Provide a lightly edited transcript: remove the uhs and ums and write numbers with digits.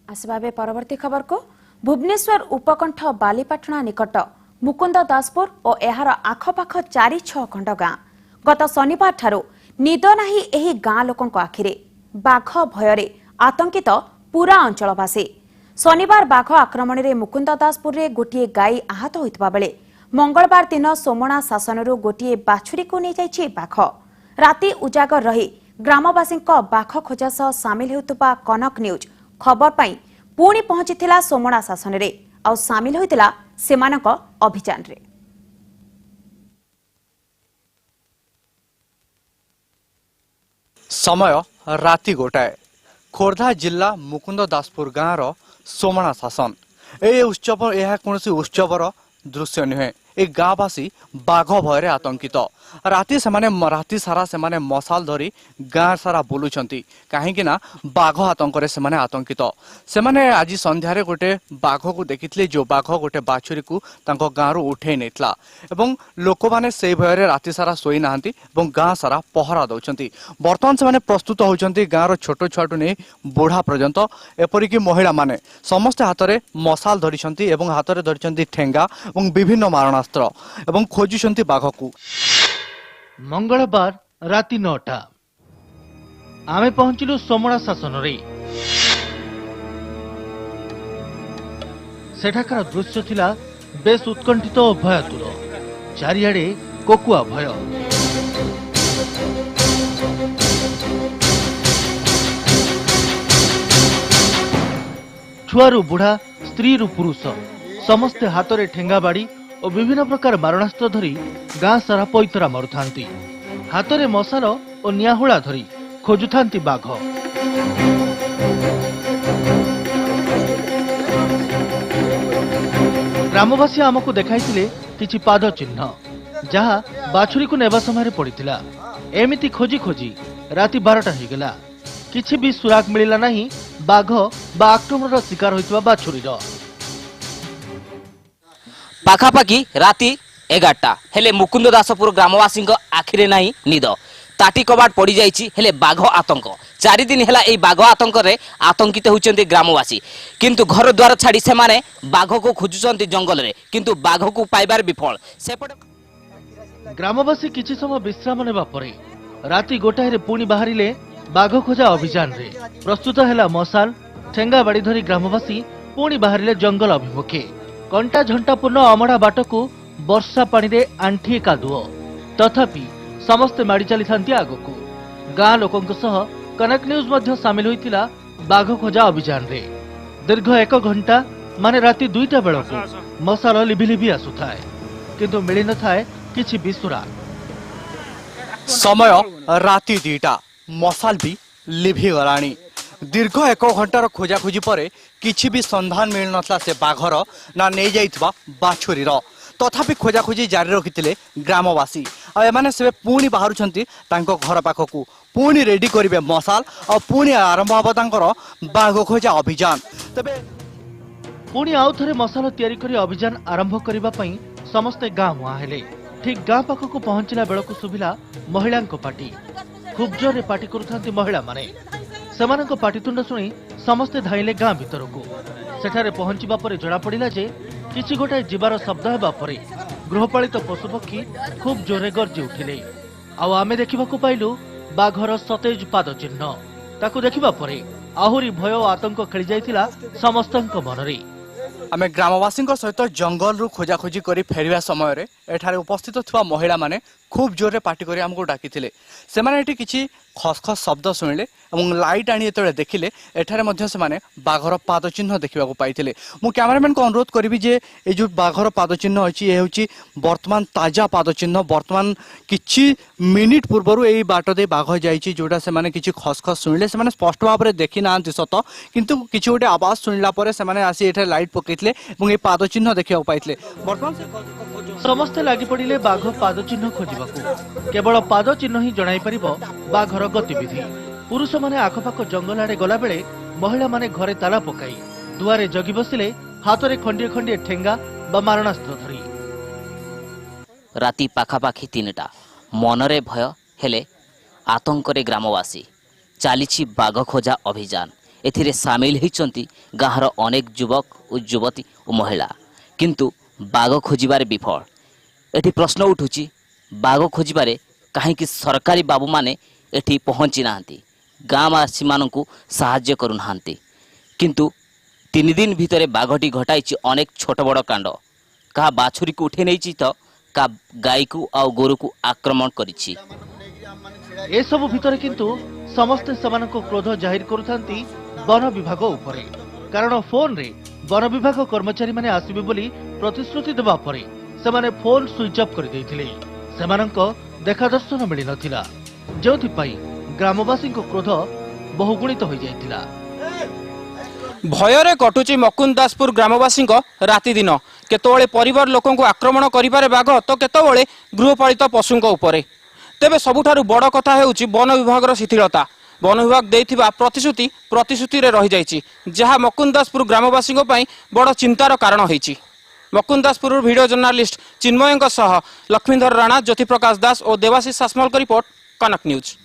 आसबाबे परवर्ती खबर को भुवनेश्वर उपकंठ बालीपाटना निकट मुकुंद दासपुर और एहार आखपाख 4-6 खंड गां गत शनिवार ठारू निद नाही एही गां लोकों आखिरे बाघ भୟରେ आतंकित पूरा अंचलवासी। शनिवार बाघ आक्रमण में मुकुंद दासपुर में गोटे गाई आहत होता बेले मंगलवार दिन सोमणा शासनरू गोटे बाछुरी को नहीं जाइछि बाघ। राति उजागर रही ग्रामवासी बाघ खोजा सह सामिल होता कनक न्यूज खबर पाई पुणी पहुंचीला सोमणा शासन रे और सामिल होइतिला सेमानक अभियान रे। समय राति गोटाए खोर्धा जिला मुकुंद दासपुर गाँव सोमणा शासन। ए उत्सव यह कौन उत्सवर दृश्य नुहे। ए गाँवासी बाघ भୟରେ आतंकित। राति सारा से मशाल धरी गाँ सारा बुलुचंती कहीं ना बाघ आतंक से आतंकित। से आज संध्यारे गोटे बाघ को देखिथिले जो बाघ गोटे बाछुरी को गाँव उठे नहीं एवं लोक मैंने से भय राति सारा शोई ना गाँ सारा पहरा दौरान बर्तमान से प्रस्तुत होती गाँव छोट छुआटू नहीं बुढ़ा पर्यंत एपरिक महिला माने समस्ते हाथ में मशाल धरी हाथ में धरी ठेंगा और विभिन्न मारणास्त्र एवं खोजुंट बाघ को। मंगलवार राति 9टा आमे पहुंचिलु सोमणा शासन रे। सेठाकार दृश्य थिला बेस उत्कंठित और भयातुर। चारिआडे कोकुआ भय। छुआरू बुढ़ा स्त्री रु पुरुष समस्ते हाथ में ठेंगा बाड़ी और विभिन्न प्रकार मारणास्त्र धरी गाँ सारा पैतरा मारुथांती। हाथ में मशाल और निआहुला धरी खोजुथांती बाघ। ग्रामवासी आमको देखाइथिले किछि पाद चिन्ह जहा बाछुरी को नेबा समय पड़िथिला। एमिति खोजी खोजी राति 12टा होइगला किछि भी सुराग मिलिला नाही बाघ बा आक्रमणर शिकार होइतबा बाछुरीर। पाखापाखि राति 11टा हेले मुकुंद दासपुर ग्रामवासी आखिरे नहीं निद। ताटी कबाट पड़ जाइछि हेले बाघ आतंक। 4 दिन हेला एई बाघ आतंक रे आतंकित होउचंती ग्रामवासी। किंतु घर द्वार छाड़ी से माने बाघ को खोजुचंती जंगल रे किंतु बाघ को पाइबार विफल। ग्रामवासी किछि समय विश्राम नेबा परे राति गोटाए रे पुणी बाहरिले बाघ खोजा अभियान रे। प्रस्तुत हेला मशाल ठेंगा बाड़ी धरी ग्रामवासी पुणी बाहरिले जंगल अभिमुखे। कंटा झंटापूर्ण अमड़ा बाट को वर्षा पानी रे आंठी कादुओ तथापि समस्ते माड़ी चली थांती आगको। गाँ लोकों सह कनक न्यूज मध्य सामिल होइतिला बाघ खोजा अभियान रे। दीर्घ 1 घंटा माने राति 2टा बेलको मशाल लिभि लिभि आसुथाए किंतु मिली न थाए किछि भी सुराग। समय राति 2टा मशाल भी लिभि गलानी। दीर्घ 1 घंटार खोजाखोजी पर किछि भी संधान मिल नथला से बाघर ना नहीं जाइथबा बाछुरीर। तथापि खोजाखोजी जारी रखिथिले ग्रामवासी। एमाने से पुणी बाहरुछंती तांको घर पाखकू पुणी रेडी करिवे मशाल और पुणी आरंभ हबा तांकर बाघ खोजा अभियान। तबे पुणी आउ थरे मशाल तयारी करी अभियान आरंभ करिबा पई समस्ते गाँ मुआ हेले। ठीक गाँ पाखकू पहुंचिला बेलकू सुभिला महिलांको पार्टी। खूब जोरे पार्टी करुथांती महिला माने। सेमानंको पाटितुंड सुनी समस्ते धाइले गाँ भितरकू। सेठारे पहुंचिबा परे जणा पड़िला जे किछि गोटाए जीवार शब्द हेबा परे गृहपालित पशुपक्षी खूब जोरे गर्जी उठिले। आउ आमे देखिबाकू पाइलु बाघर सतेज पाद चिन्ह। ताकू देखिबा परे आहुरी भय और आतंक खेली जाइतिला समस्तंक मनरे। आमे ग्रामवासी सहित जंगल रु खोजाखोजी करी फेरिया समय एठारे उपस्थित थिबा महिला माने खूब जोरे पार्टी करी हमको डाकिथिले। से माने एठी किछि खसखस शब्द शुणिले और लाइट आनी जो देखिले एठारे मध्य से माने बाघर पाद चिन्ह देखा पाइथिले। मु कैमरामैन को अनुरोध करी जे ए जो बाघर पाद चिन्ह अछि ए होछि वर्तमान ताजा पाद चिन्ह। वर्तमान किछि मिनिट पूर्व ए बाट दे बाघ जाइछि जोटा से माने किछि खसखस शुणिले से माने स्पष्ट भाव में देखि नांति सत किंतु किछि गोटे आवाज शुणिला परे से माने आसी एठारे लाइट पकेइथिले और ए पाद चिन्ह देखा पाइथिले। वर्तमान से समस्ते लागि पड़िले बाघ पाद चिन्ह खोजिबाकू। केवल पाद चिन्ह ही जणाई परिबो बाघर गतिविधि। पुरुष माने आखपाख जंगल आड़े गला बेले महिला माने घरे ताला पकाई दुआरे जगी बसिले हाथ में खंडिए खंडिए ठेंगा बा मारणास्त्र धरी। राति पाखापाखि 3टा मनरे भय हेले आतंकरे ग्रामवासी। चली बाघ खोजा अभियान। एथिरे सामिल होइचंती गाँर अनेक युवक और युवती और महिला किंतु बाघ खोजिबारे विफल। एठी प्रश्न उठुची बाघ खोजिबारे कहीं सरकारी बाबू माने एठी पहुंची नांती, गाँवासी मानकु साहाय्य करू नांती। किंतु 3 दिन भितरे बाघटी घटाई अनेक छोट बड़ कांड। का बाछुरी को उठे नहीं तो का गाई को आ गोरु को आक्रमण करिछि। ए सबु भितरे किंतु समस्ते सेमानक क्रोध जाहिर करुथांती वन विभाग उपरे, कारण फोन रे वन विभाग कर्मचारी माने आसिबे बोली प्रतिश्रुति देबा परे सेमाने फोन स्विच ऑफ कर देइथिले। सेमानक देखा दर्शन मिली नथिला, जोथि पई ग्रामवासी क्रोध बहुगुणित हो जाइतिला। भୟରେ कटुची मुकुंदासपुर ग्रामवासी राति दिन केतोळे परिवार लोकंकु आक्रमण करिबारे बाघ तो केतोळे गृहपालित पशुंक उपरे। तेबे सबुठारु बड़ कथा हेउची वन विभागर शिथिलता। वन विभाग देइथिबा प्रतिश्रुति रे रहि जाइछि, जहा मुकुंदासपुर ग्रामवासी पई बड़ चिंतार कारण होइछि। मुकुंदासपुर वीडियो जर्नलिस्ट चिन्मयଙ୍କ सह लक्ष्मीधर राणा, ज्योति प्रकाश दास और देवाशीष सासमल का रिपोर्ट, कनक न्यूज।